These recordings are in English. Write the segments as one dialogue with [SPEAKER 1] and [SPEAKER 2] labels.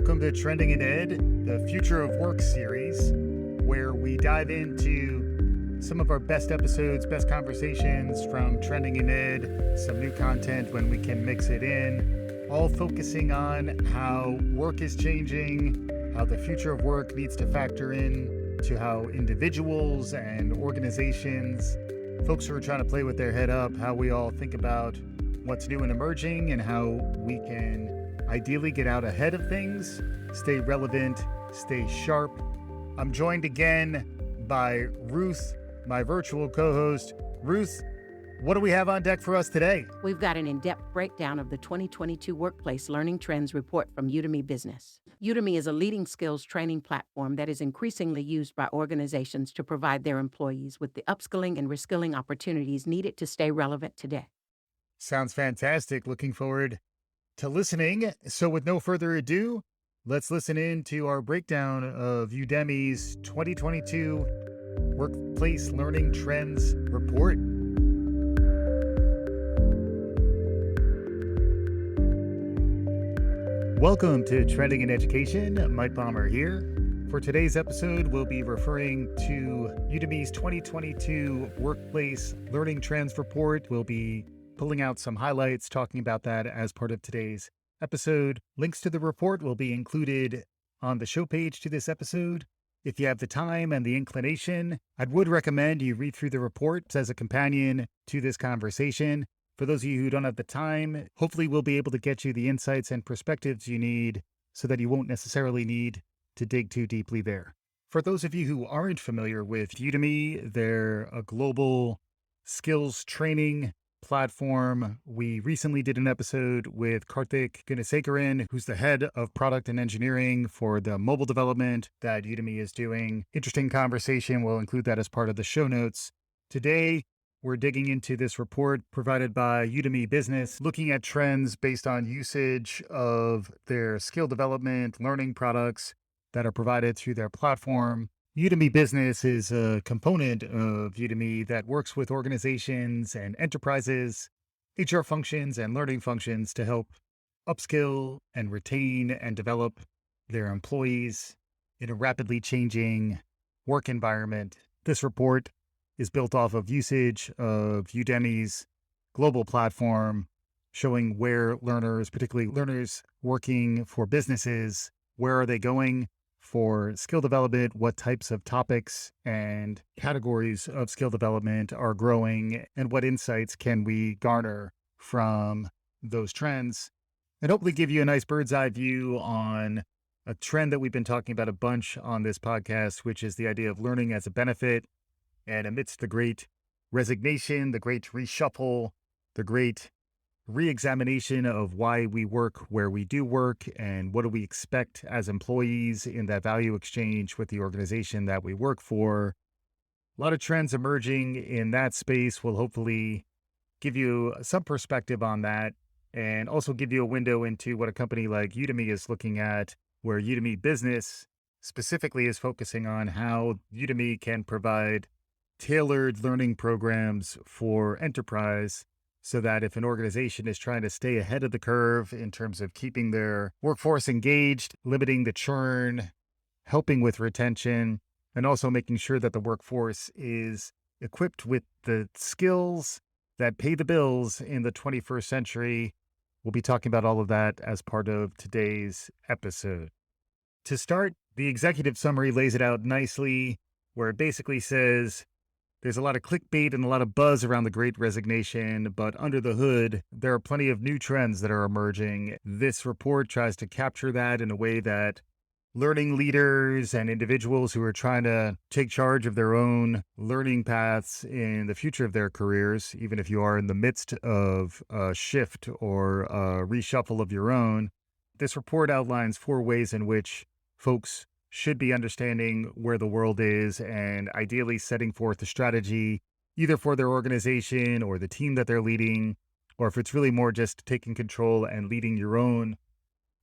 [SPEAKER 1] Welcome to Trending in Ed, the Future of Work series, where we dive into some of our best episodes, best conversations from Trending in Ed, some new content when we can mix it in, all focusing on how work is changing, how the future of work needs to factor in to how individuals and organizations, folks who are trying to play with their head up, how we all think about what's new and emerging and how we can ideally get out ahead of things, stay relevant, stay sharp. I'm joined again by Ruth, my virtual co-host. Ruth, what do we have on deck for us today?
[SPEAKER 2] We've got an in-depth breakdown of the 2022 Workplace Learning Trends report from Udemy Business. Udemy is a leading skills training platform that is increasingly used by organizations to provide their employees with the upskilling and reskilling opportunities needed to stay relevant today.
[SPEAKER 1] Sounds fantastic. Looking forward to listening. So with no further ado, let's listen in to our breakdown of Udemy's 2022 Workplace Learning Trends report. Welcome to Trending in Education. Mike Bomber here. For today's episode, we'll be referring to Udemy's 2022 Workplace Learning Trends report. We'll be pulling out some highlights, talking about that as part of today's episode. Links to the report will be included on the show page to this episode. If you have the time and the inclination, I would recommend you read through the report as a companion to this conversation. For those of you who don't have the time, hopefully we'll be able to get you the insights and perspectives you need so that you won't necessarily need to dig too deeply there. For those of you who aren't familiar with Udemy, they're a global skills training platform. We recently did an episode with Karthik Gunasekaran, who's the head of product and engineering for the mobile development that Udemy is doing. Interesting conversation. We'll include that as part of the show notes. Today, we're digging into this report provided by Udemy Business, looking at trends based on usage of their skill development, learning products that are provided through their platform. Udemy Business is a component of Udemy that works with organizations and enterprises, HR functions and learning functions to help upskill and retain and develop their employees in a rapidly changing work environment. This report is built off of usage of Udemy's global platform, showing where learners, particularly learners working for businesses, where are they going for skill development, what types of topics and categories of skill development are growing, and what insights can we garner from those trends, and hopefully give you a nice bird's eye view on a trend that we've been talking about a bunch on this podcast, which is the idea of learning as a benefit. And amidst the great resignation, the great reshuffle, the great re-examination of why we work where we do work and what do we expect as employees in that value exchange with the organization that we work for. A lot of trends emerging in that space will hopefully give you some perspective on that and also give you a window into what a company like Udemy is looking at, where Udemy Business specifically is focusing on how Udemy can provide tailored learning programs for enterprise, so that if an organization is trying to stay ahead of the curve in terms of keeping their workforce engaged, limiting the churn, helping with retention, and also making sure that the workforce is equipped with the skills that pay the bills in the 21st century. We'll be talking about all of that as part of today's episode. To start, the executive summary lays it out nicely, where it basically says, there's a lot of clickbait and a lot of buzz around the Great Resignation, but under the hood, there are plenty of new trends that are emerging. This report tries to capture that in a way that learning leaders and individuals who are trying to take charge of their own learning paths in the future of their careers, even if you are in the midst of a shift or a reshuffle of your own. This report outlines 4 ways in which folks should be understanding where the world is and ideally setting forth a strategy either for their organization or the team that they're leading, or if it's really more just taking control and leading your own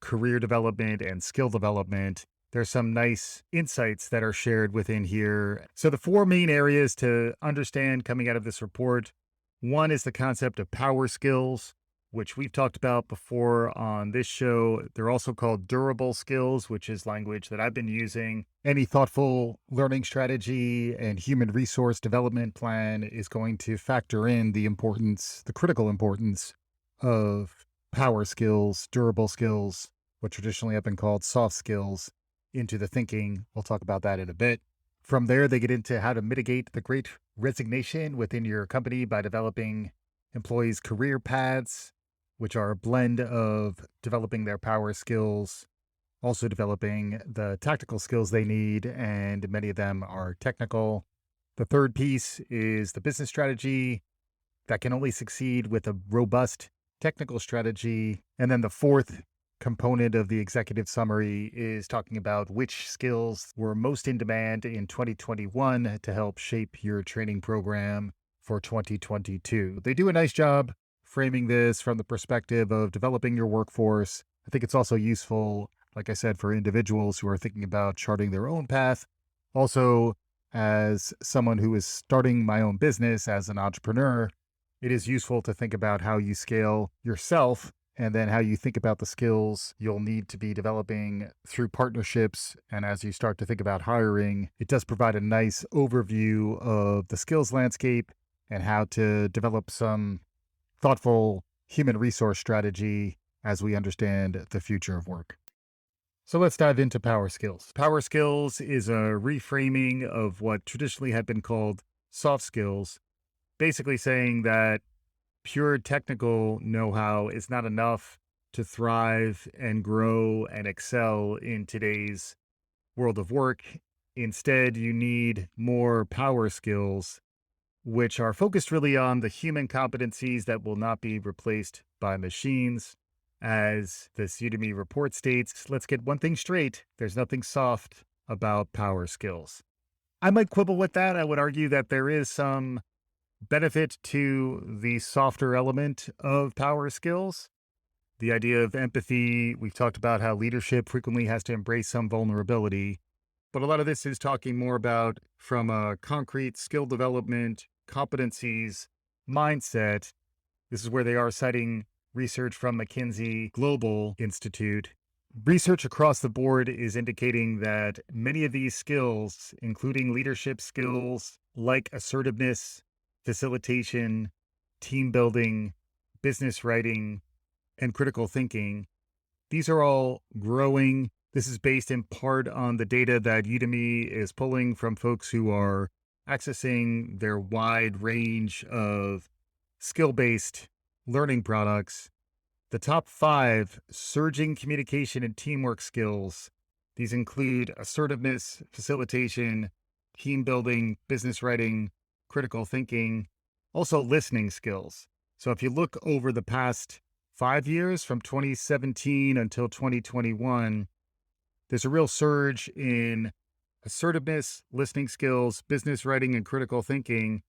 [SPEAKER 1] career development and skill development. There's some nice insights that are shared within here. So the 4 main areas to understand coming out of this report: one is the concept of power skills. which we've talked about before on this show. They're also called durable skills, which is language that I've been using. Any thoughtful learning strategy and human resource development plan is going to factor in the importance, the critical importance of power skills, durable skills, what traditionally have been called soft skills, into the thinking. We'll talk about that in a bit. From there, they get into how to mitigate the great resignation within your company by developing employees' career paths, which are a blend of developing their power skills, also developing the tactical skills they need, and many of them are technical. The third piece is the business strategy that can only succeed with a robust technical strategy. And then the fourth component of the executive summary is talking about which skills were most in demand in 2021 to help shape your training program for 2022. They do a nice job framing this from the perspective of developing your workforce. I think it's also useful, like I said, for individuals who are thinking about charting their own path. Also, as someone who is starting my own business as an entrepreneur, it is useful to think about how you scale yourself and then how you think about the skills you'll need to be developing through partnerships. And as you start to think about hiring, it does provide a nice overview of the skills landscape and how to develop some thoughtful human resource strategy as we understand the future of work. So let's dive into power skills. Power skills is a reframing of what traditionally had been called soft skills, basically saying that pure technical know-how is not enough to thrive and grow and excel in today's world of work. Instead, you need more power skills, which are focused really on the human competencies that will not be replaced by machines. As this Udemy report states, let's get one thing straight: there's nothing soft about power skills. I might quibble with that. I would argue that there is some benefit to the softer element of power skills. The idea of empathy, we've talked about how leadership frequently has to embrace some vulnerability, but a lot of this is talking more about from a concrete skill development, competencies, mindset. This is where they are citing research from McKinsey Global Institute. Research across the board is indicating that many of these skills, including leadership skills like assertiveness, facilitation, team building, business writing, and critical thinking, these are all growing. This is based in part on the data that Udemy is pulling from folks who are accessing their wide range of skill-based learning products. The top 5 surging communication and teamwork skills. These include assertiveness, facilitation, team building, business writing, critical thinking, also listening skills. So if you look over the past 5 years, from 2017 until 2021, there's a real surge in assertiveness, listening skills, business writing, and critical thinking.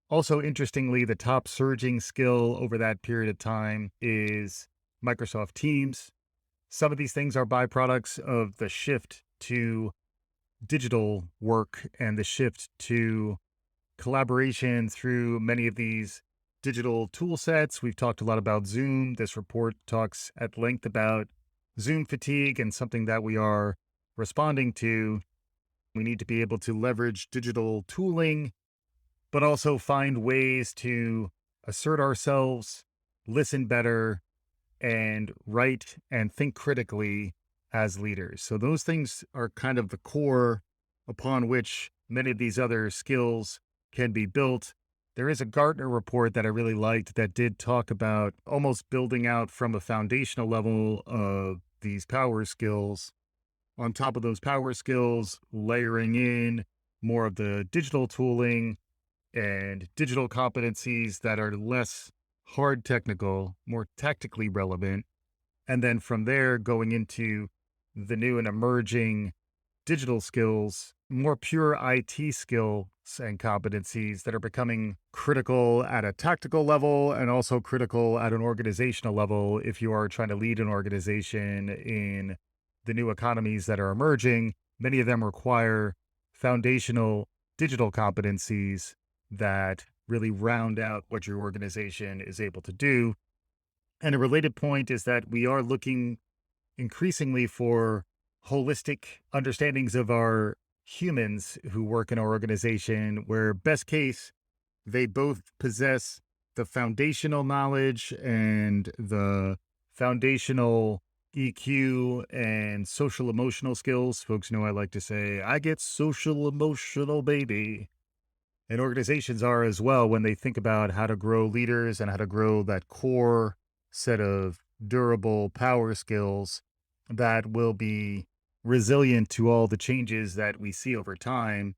[SPEAKER 1] Also, interestingly, the top surging skill over that period of time is Microsoft Teams. Some of these things are byproducts of the shift to digital work and the shift to collaboration through many of these digital tool sets. We've talked a lot about Zoom. This report talks at length about Zoom fatigue and something that we are responding to. We need to be able to leverage digital tooling, but also find ways to assert ourselves, listen better, and write and think critically as leaders. So those things are kind of the core upon which many of these other skills can be built. There is a Gartner report that I really liked that did talk about almost building out from a foundational level of these power skills. On top of those power skills, layering in more of the digital tooling and digital competencies that are less hard technical, more tactically relevant. And then from there, going into the new and emerging digital skills, more pure IT skills and competencies that are becoming critical at a tactical level and also critical at an organizational level if you are trying to lead an organization in the new economies that are emerging. Many of them require foundational digital competencies that really round out what your organization is able to do. And a related point is that we are looking increasingly for holistic understandings of our humans who work in our organization, where best case, they both possess the foundational knowledge and the foundational EQ and social emotional skills. Folks know I like to say, I get social emotional, baby. And organizations are as well when they think about how to grow leaders and how to grow that core set of durable power skills that will be resilient to all the changes that we see over time.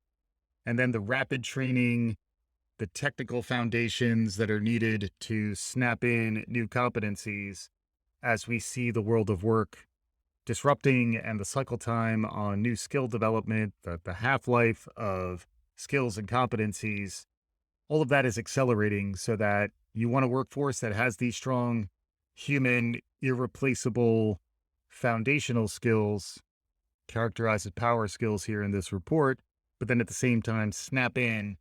[SPEAKER 1] And then the rapid training, the technical foundations that are needed to snap in new competencies as we see the world of work disrupting and the cycle time on new skill development, the half life of skills and competencies, all of that is accelerating so that you want a workforce that has these strong human, irreplaceable foundational skills, characterized as power skills here in this report, but then at the same time, snap in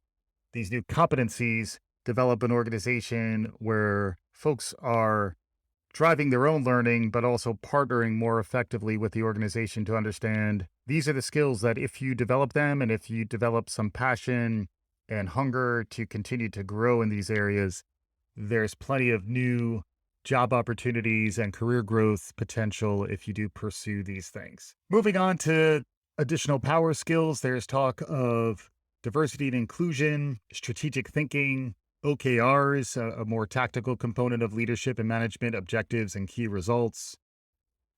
[SPEAKER 1] these new competencies, develop an organization where folks are driving their own learning, but also partnering more effectively with the organization to understand these are the skills that if you develop them and if you develop some passion and hunger to continue to grow in these areas, there's plenty of new job opportunities and career growth potential if you do pursue these things. Moving on to additional power skills, there's talk of diversity and inclusion, strategic thinking, OKRs, a more tactical component of leadership and management objectives and key results,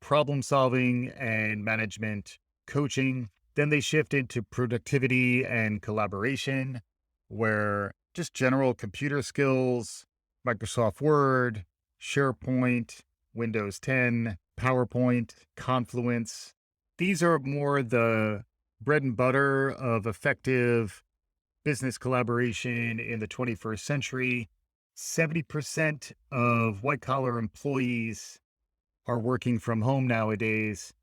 [SPEAKER 1] problem solving and management coaching. Then they shift into productivity and collaboration, where just general computer skills, Microsoft Word, SharePoint, Windows 10, PowerPoint, Confluence. These are more the bread and butter of effective business collaboration in the 21st century. 70% of white collar employees are working from home nowadays.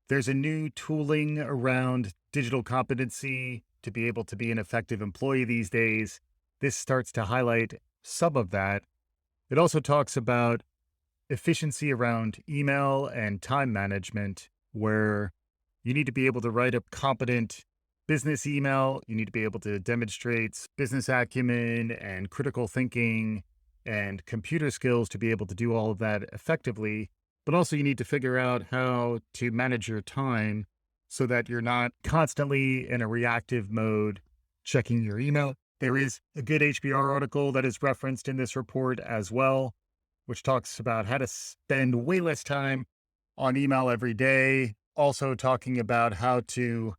[SPEAKER 1] There's a new tooling around digital competency to be able to be an effective employee these days. This starts to highlight some of that. It also talks about efficiency around email and time management, where you need to be able to write a competent business email. You need to be able to demonstrate business acumen and critical thinking and computer skills to be able to do all of that effectively. But also, you need to figure out how to manage your time so that you're not constantly in a reactive mode checking your email. There is a good HBR article that is referenced in this report as well, which talks about how to spend way less time on email every day. Also, talking about how to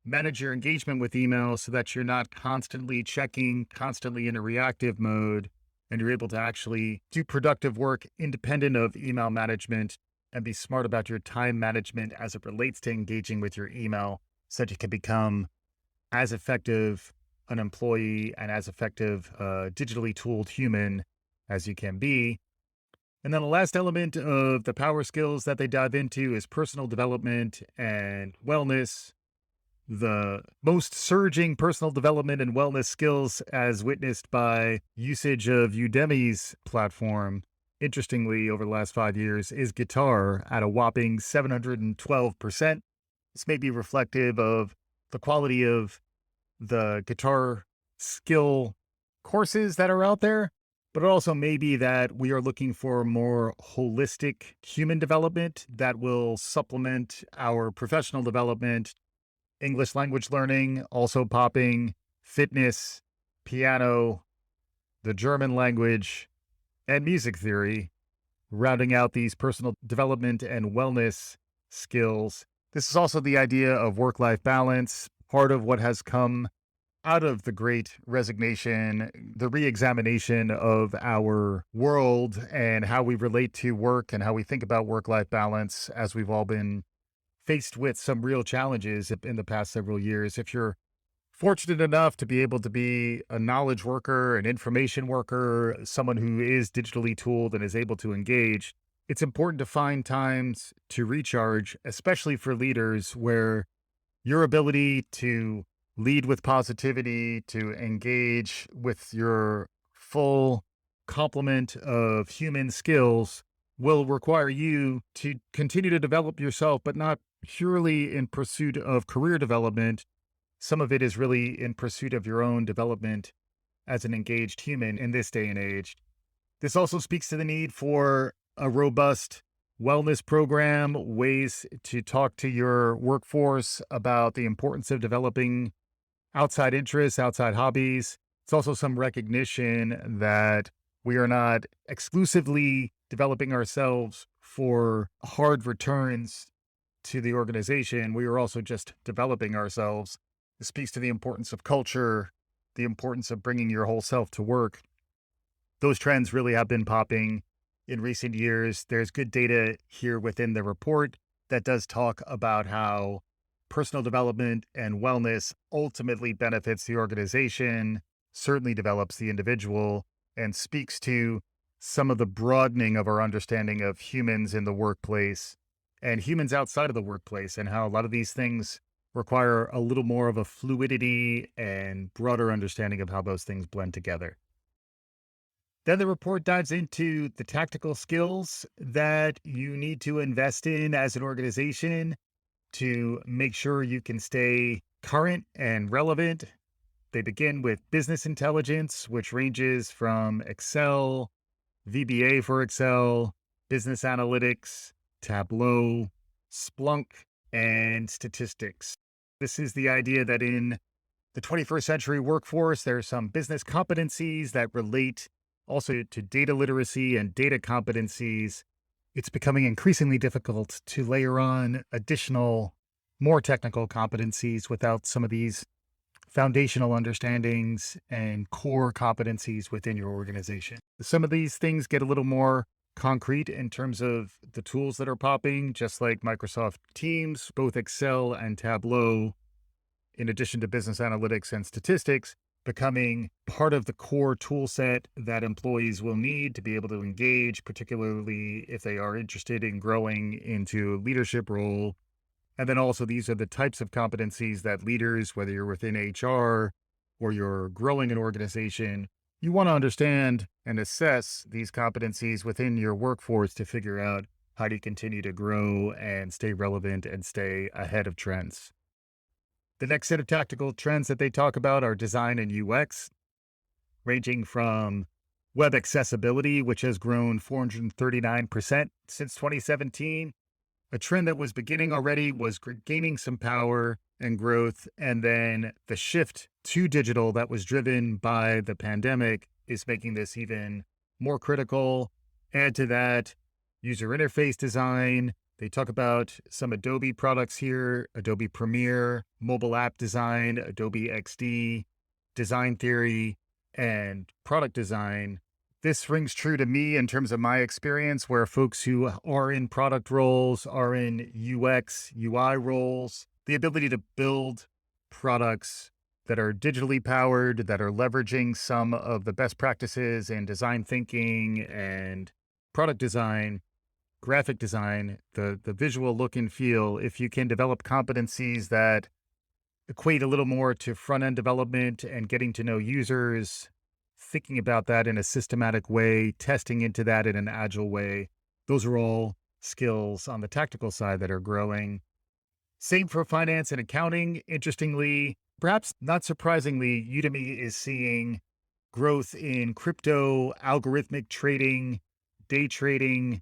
[SPEAKER 1] manage your engagement with email so that you're not constantly checking, constantly in a reactive mode, and you're able to actually do productive work independent of email management and be smart about your time management as it relates to engaging with your email so that you can become as effective an employee and as effective digitally tooled human as you can be. And then the last element of the power skills that they dive into is personal development and wellness. The most surging personal development and wellness skills, as witnessed by usage of Udemy's platform, interestingly, over the last 5 years, is guitar at a whopping 712%. This may be reflective of the quality of the guitar skill courses that are out there, but it also may be that we are looking for more holistic human development that will supplement our professional development. English language learning, also popping, fitness, piano, the German language, and music theory, rounding out these personal development and wellness skills. This is also the idea of work life balance, part of what has come out of the Great Resignation, the re examination of our world and how we relate to work and how we think about work life balance as we've all been faced with some real challenges in the past several years. If you're fortunate enough to be able to be a knowledge worker, an information worker, someone who is digitally tooled and is able to engage, it's important to find times to recharge, especially for leaders where your ability to lead with positivity, to engage with your full complement of human skills will require you to continue to develop yourself, but not purely in pursuit of career development. Some of it is really in pursuit of your own development as an engaged human in this day and age. This also speaks to the need for a robust wellness program, ways to talk to your workforce about the importance of developing outside interests, outside hobbies. It's also some recognition that we are not exclusively developing ourselves for hard returns to the organization. We are also just developing ourselves. It speaks to the importance of culture, the importance of bringing your whole self to work. Those trends really have been popping in recent years. There's good data here within the report that does talk about how personal development and wellness ultimately benefits the organization, certainly develops the individual, and speaks to some of the broadening of our understanding of humans in the workplace and humans outside of the workplace, and how a lot of these things require a little more of a fluidity and broader understanding of how those things blend together. Then the report dives into the tactical skills that you need to invest in as an organization to make sure you can stay current and relevant. They begin with business intelligence, which ranges from Excel, VBA for Excel, business analytics, Tableau, Splunk, and statistics. This is the idea that in the 21st century workforce, there are some business competencies that relate also to data literacy and data competencies. It's becoming increasingly difficult to layer on additional, more technical competencies without some of these foundational understandings and core competencies within your organization. Some of these things get a little more concrete in terms of the tools that are popping, just like Microsoft Teams, both Excel and Tableau, in addition to business analytics and statistics, becoming part of the core tool set that employees will need to be able to engage, particularly if they are interested in growing into a leadership role. And then also, these are the types of competencies that leaders, whether you're within HR or you're growing an organization, you want to understand and assess these competencies within your workforce to figure out how do you continue to grow and stay relevant and stay ahead of trends. The next set of tactical trends that they talk about are design and UX, ranging from web accessibility, which has grown 439% since 2017. A trend that was beginning already was gaining some power and growth. And then the shift to digital that was driven by the pandemic is making this even more critical. Add to that user interface design. They talk about some Adobe products here, Adobe Premiere, mobile app design, Adobe XD, design theory, and product design. This rings true to me in terms of my experience, where folks who are in product roles, are in UX, UI roles, the ability to build products that are digitally powered, that are leveraging some of the best practices in design thinking and product design, graphic design, the visual look and feel. If you can develop competencies that equate a little more to front end development and getting to know users, thinking about that in a systematic way, testing into that in an agile way, those are all skills on the tactical side that are growing. Same for finance and accounting. Interestingly, perhaps not surprisingly, Udemy is seeing growth in crypto, algorithmic trading, day trading,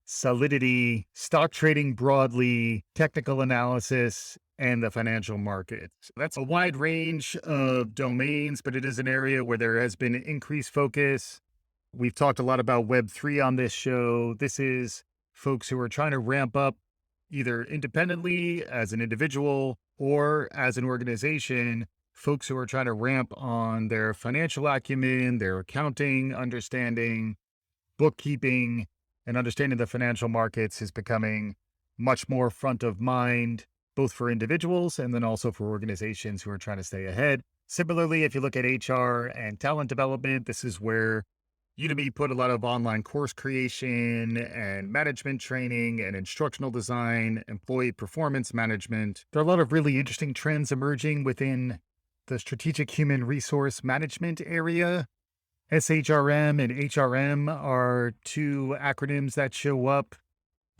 [SPEAKER 1] solidity, stock trading broadly, technical analysis, and the financial markets. That's a wide range of domains, but it is an area where there has been increased focus. We've talked a lot about Web3 on this show. This is folks who are trying to ramp up either independently as an individual or as an organization, folks who are trying to ramp on their financial acumen, their accounting understanding, bookkeeping, and understanding the financial markets is becoming much more front of mind, both for individuals and then also for organizations who are trying to stay ahead. Similarly, if you look at HR and talent development, this is where Udemy put a lot of online course creation and management training and instructional design, employee performance management. There are a lot of really interesting trends emerging within the strategic human resource management area. SHRM and HRM are two acronyms that show up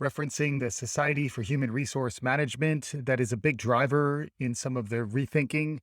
[SPEAKER 1] referencing the Society for Human Resource Management. That is a big driver in some of the rethinking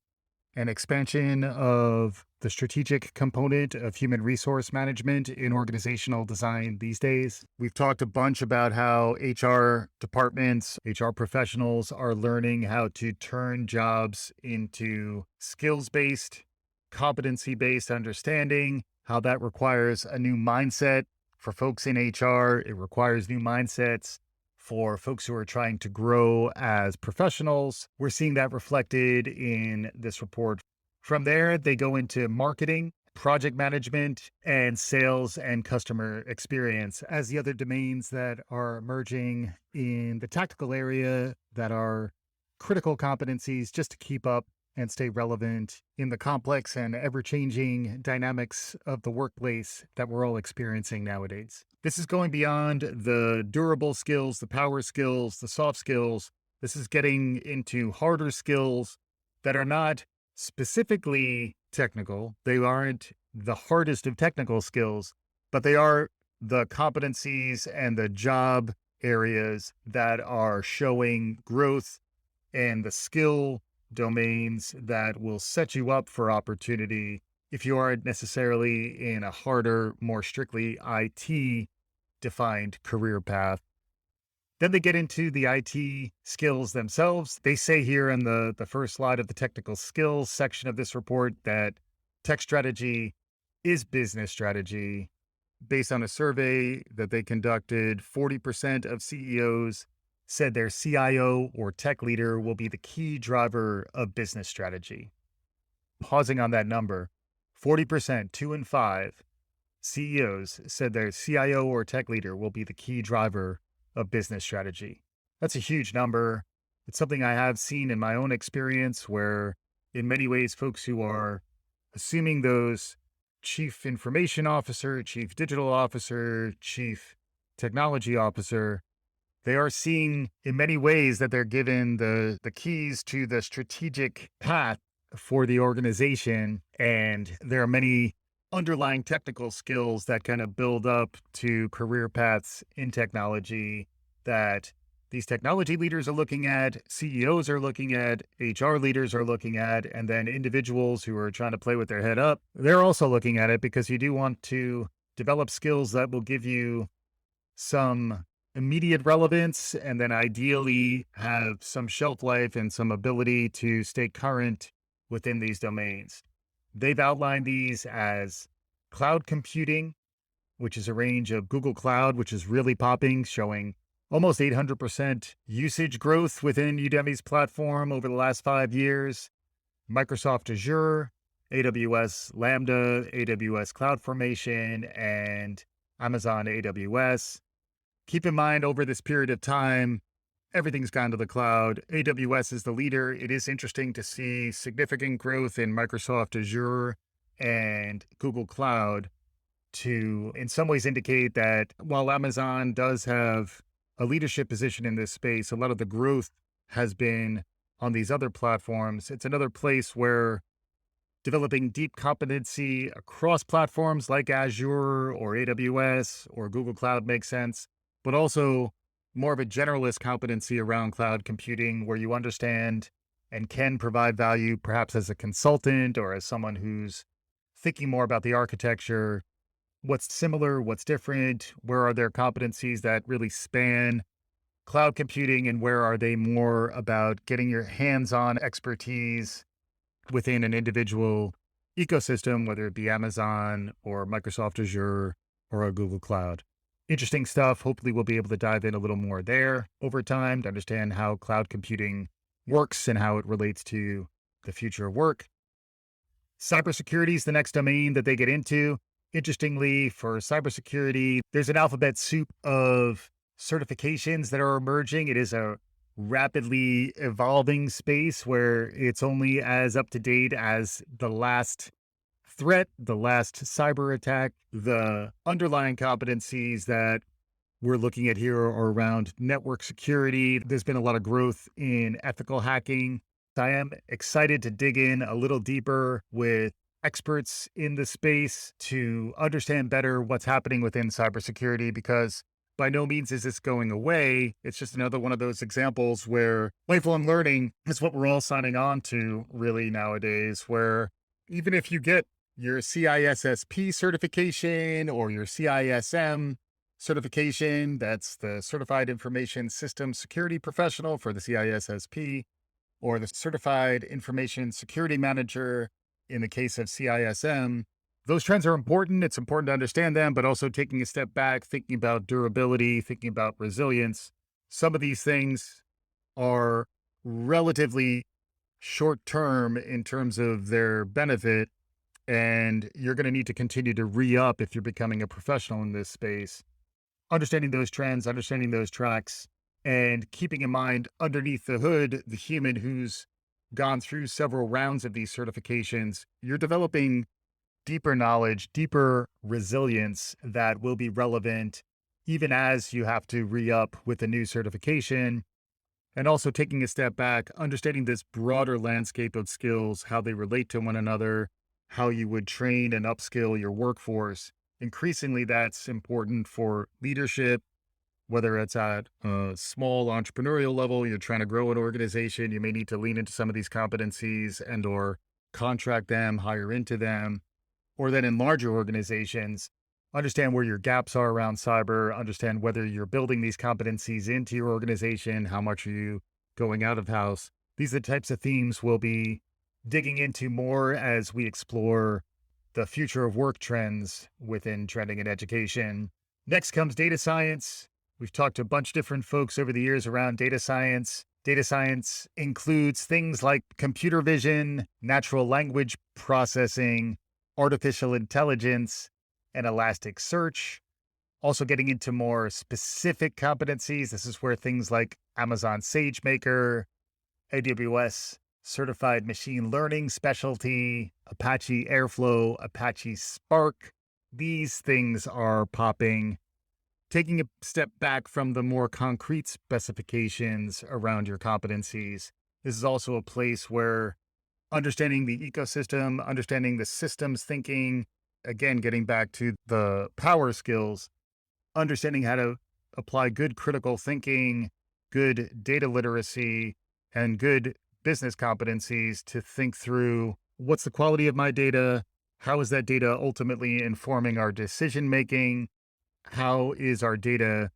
[SPEAKER 1] and expansion of the strategic component of human resource management in organizational design these days. We've talked a bunch about how HR departments, HR professionals are learning how to turn jobs into skills-based, competency-based understanding, how that requires a new mindset for folks in HR. It requires new mindsets for folks who are trying to grow as professionals. We're seeing that reflected in this report. From there, they go into marketing, project management, and sales and customer experience as the other domains that are emerging in the tactical area that are critical competencies just to keep up and stay relevant in the complex and ever-changing dynamics of the workplace that we're all experiencing nowadays. This is going beyond the durable skills, the power skills, the soft skills. This is getting into harder skills that are not specifically technical. They aren't the hardest of technical skills, but they are the competencies and the job areas that are showing growth and the skill domains that will set you up for opportunity if you aren't necessarily in a harder, more strictly IT defined career path. Then they get into the IT skills themselves. They say here in the first slide of the technical skills section of this report that tech strategy is business strategy. Based on a survey that they conducted, 40% of CEOs said their CIO or tech leader will be the key driver of business strategy. Pausing on that number, 40%, 2 in 5 CEOs said their CIO or tech leader will be the key driver of business strategy. That's a huge number. It's something I have seen in my own experience where, in many ways, folks who are assuming those chief information officer, chief digital officer, chief technology officer, they are seeing in many ways that they're given the keys to the strategic path for the organization. And there are many underlying technical skills that kind of build up to career paths in technology that these technology leaders are looking at, CEOs are looking at, HR leaders are looking at, and then individuals who are trying to play with their head up, they're also looking at it because you do want to develop skills that will give you some immediate relevance and then ideally have some shelf life and some ability to stay current within these domains. They've outlined these as cloud computing, which is a range of Google Cloud, which is really popping, showing almost 800% usage growth within Udemy's platform over the last 5 years. Microsoft Azure, AWS Lambda, AWS CloudFormation, and Amazon AWS. Keep in mind, over this period of time, everything's gone to the cloud. AWS is the leader. It is interesting to see significant growth in Microsoft Azure and Google Cloud to, in some ways, indicate that while Amazon does have a leadership position in this space, a lot of the growth has been on these other platforms. It's another place where developing deep competency across platforms like Azure or AWS or Google Cloud makes sense, but also more of a generalist competency around cloud computing where you understand and can provide value perhaps as a consultant or as someone who's thinking more about the architecture. What's similar, what's different, where are there competencies that really span cloud computing, and where are they more about getting your hands-on expertise within an individual ecosystem, whether it be Amazon or Microsoft Azure or a Google Cloud. Interesting stuff. Hopefully we'll be able to dive in a little more there over time to understand how cloud computing works and how it relates to the future of work. Cybersecurity is the next domain that they get into. Interestingly, for cybersecurity, there's an alphabet soup of certifications that are emerging. It is a rapidly evolving space where it's only as up to date as the last threat, the last cyber attack. The underlying competencies that we're looking at here are around network security. There's been a lot of growth in ethical hacking. I am excited to dig in a little deeper with experts in the space to understand better what's happening within cybersecurity, because by no means is this going away. It's just another one of those examples where lifelong learning is what we're all signing on to really nowadays, where even if you get your CISSP certification or your CISM certification, that's the Certified Information System Security Professional for the CISSP, or the Certified Information Security Manager in the case of CISM. Those trends are important. It's important to understand them, but also taking a step back, thinking about durability, thinking about resilience. Some of these things are relatively short term in terms of their benefit, and you're going to need to continue to re up if you're becoming a professional in this space. Understanding those trends, understanding those tracks, and keeping in mind underneath the hood, the human who's gone through several rounds of these certifications, you're developing deeper knowledge, deeper resilience that will be relevant even as you have to re up with a new certification. And also taking a step back, understanding this broader landscape of skills, how they relate to one another, how you would train and upskill your workforce. Increasingly, that's important for leadership, whether it's at a small entrepreneurial level, you're trying to grow an organization, you may need to lean into some of these competencies and or contract them, hire into them, or then in larger organizations, understand where your gaps are around cyber, understand whether you're building these competencies into your organization, how much are you going out of house. These are the types of themes we'll be digging into more as we explore the future of work trends within trending in education. Next comes data science. We've talked to a bunch of different folks over the years around data science. Data science includes things like computer vision, natural language processing, artificial intelligence, and Elasticsearch. Also getting into more specific competencies. This is where things like Amazon SageMaker, AWS Certified Machine Learning Specialty, Apache Airflow, Apache Spark, these things are popping. Taking a step back from the more concrete specifications around your competencies, this is also a place where understanding the ecosystem, understanding the systems thinking, again, getting back to the power skills, understanding how to apply good critical thinking, good data literacy, and good business competencies to think through what's the quality of my data? How is that data ultimately informing our decision making? How is our data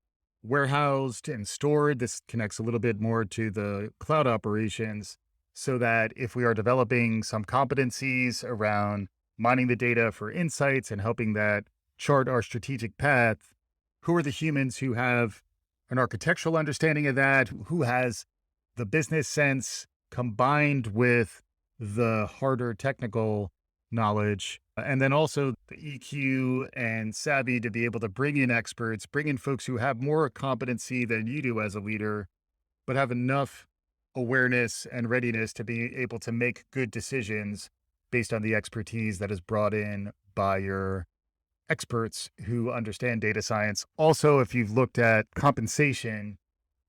[SPEAKER 1] warehoused and stored? This connects a little bit more to the cloud operations, so that if we are developing some competencies around mining the data for insights and helping that chart our strategic path, who are the humans who have an architectural understanding of that, who has the business sense combined with the harder technical knowledge, and then also the EQ and savvy to be able to bring in experts, bring in folks who have more competency than you do as a leader, but have enough awareness and readiness to be able to make good decisions based on the expertise that is brought in by your experts who understand data science. Also, if you've looked at compensation,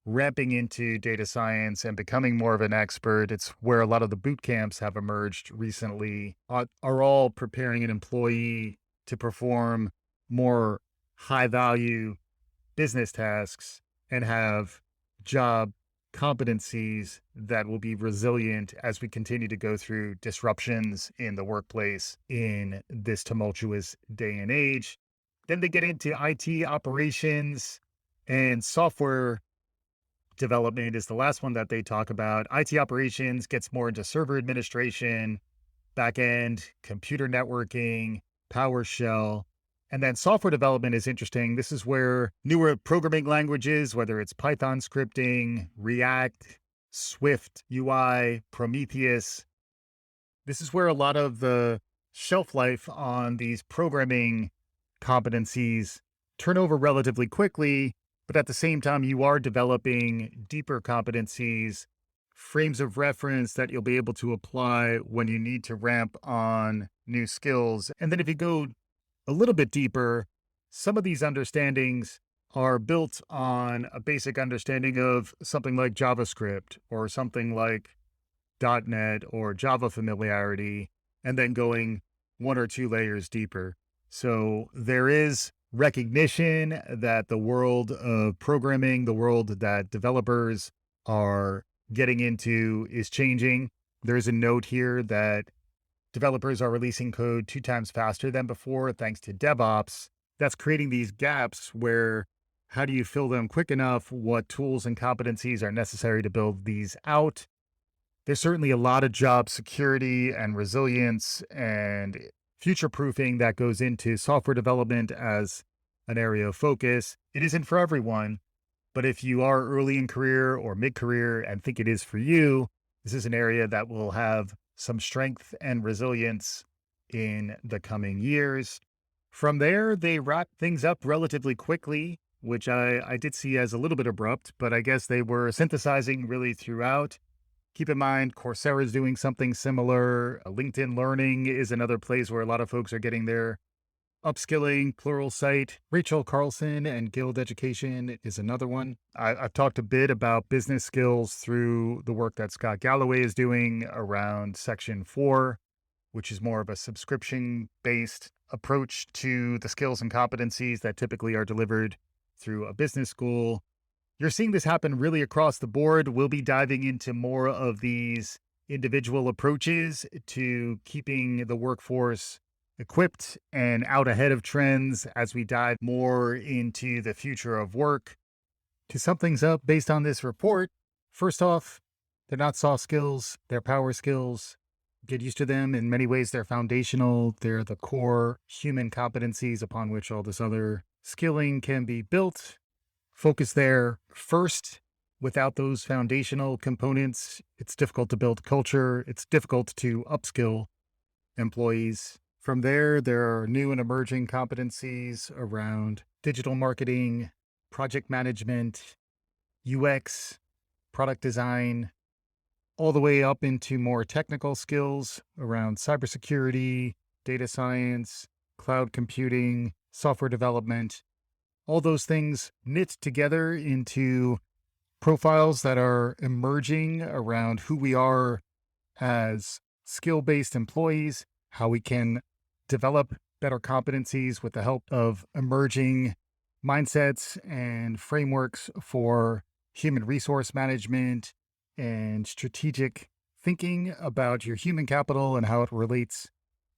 [SPEAKER 1] ramping into data science and becoming more of an expert, it's where a lot of the boot camps have emerged recently, are all preparing an employee to perform more high value business tasks and have job competencies that will be resilient as we continue to go through disruptions in the workplace in this tumultuous day and age. Then they get into IT operations, and software development is the last one that they talk about. IT operations gets more into server administration, backend, computer networking, PowerShell. And then software development is interesting. This is where newer programming languages, whether it's Python scripting, React, Swift UI, Prometheus, this is where a lot of the shelf life on these programming competencies turn over relatively quickly. But at the same time, you are developing deeper competencies, frames of reference that you'll be able to apply when you need to ramp on new skills. And then if you go a little bit deeper, some of these understandings are built on a basic understanding of something like JavaScript or something like .NET or Java familiarity, and then going one or two layers deeper. So there is recognition that the world of programming, the world that developers are getting into is changing. There's a note here that developers are releasing code 2 times faster than before thanks to DevOps. That's creating these gaps where how do you fill them quick enough? What tools and competencies are necessary to build these out? There's certainly a lot of job security and resilience and future proofing that goes into software development as an area of focus. It isn't for everyone, but if you are early in career or mid career and think it is for you, this is an area that will have some strength and resilience in the coming years. From there, they wrap things up relatively quickly, which I did see as a little bit abrupt, but I guess they were synthesizing really throughout. Keep in mind, Coursera is doing something similar. LinkedIn Learning is another place where a lot of folks are getting their upskilling. Pluralsight, Rachel Carlson and Guild Education is another one. I've talked a bit about business skills through the work that Scott Galloway is doing around Section 4, which is more of a subscription-based approach to the skills and competencies that typically are delivered through a business school. You're seeing this happen really across the board. We'll be diving into more of these individual approaches to keeping the workforce equipped and out ahead of trends as we dive more into the future of work. To sum things up based on this report, first off, they're not soft skills, they're power skills. Get used to them. In many ways, they're foundational. They're the core human competencies upon which all this other skilling can be built. Focus there first. Without those foundational components, it's difficult to build culture. It's difficult to upskill employees. From there are new and emerging competencies around digital marketing, project management, UX, product design, all the way up into more technical skills around cybersecurity, data science, cloud computing, software development. All those things knit together into profiles that are emerging around who we are as skill-based employees, how we can develop better competencies with the help of emerging mindsets and frameworks for human resource management and strategic thinking about your human capital and how it relates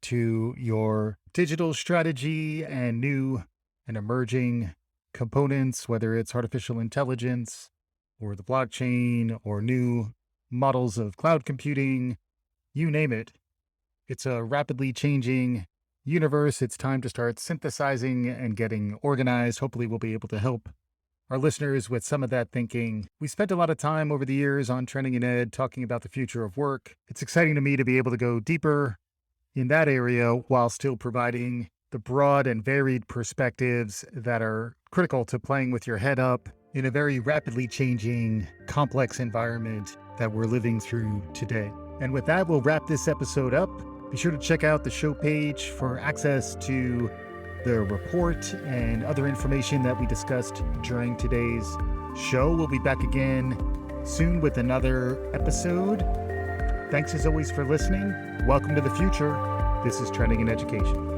[SPEAKER 1] to your digital strategy and new and emerging components, whether it's artificial intelligence or the blockchain or new models of cloud computing, you name it. It's a rapidly changing universe. It's time to start synthesizing and getting organized. Hopefully we'll be able to help our listeners with some of that thinking. We spent a lot of time over the years on Trending in Ed talking about the future of work. It's exciting to me to be able to go deeper in that area while still providing the broad and varied perspectives that are critical to playing with your head up in a very rapidly changing, complex environment that we're living through today. And with that, we'll wrap this episode up. Be sure to check out the show page for access to the report and other information that we discussed during today's show. We'll be back again soon with another episode. Thanks as always for listening. Welcome to the future. This is Trending in Education.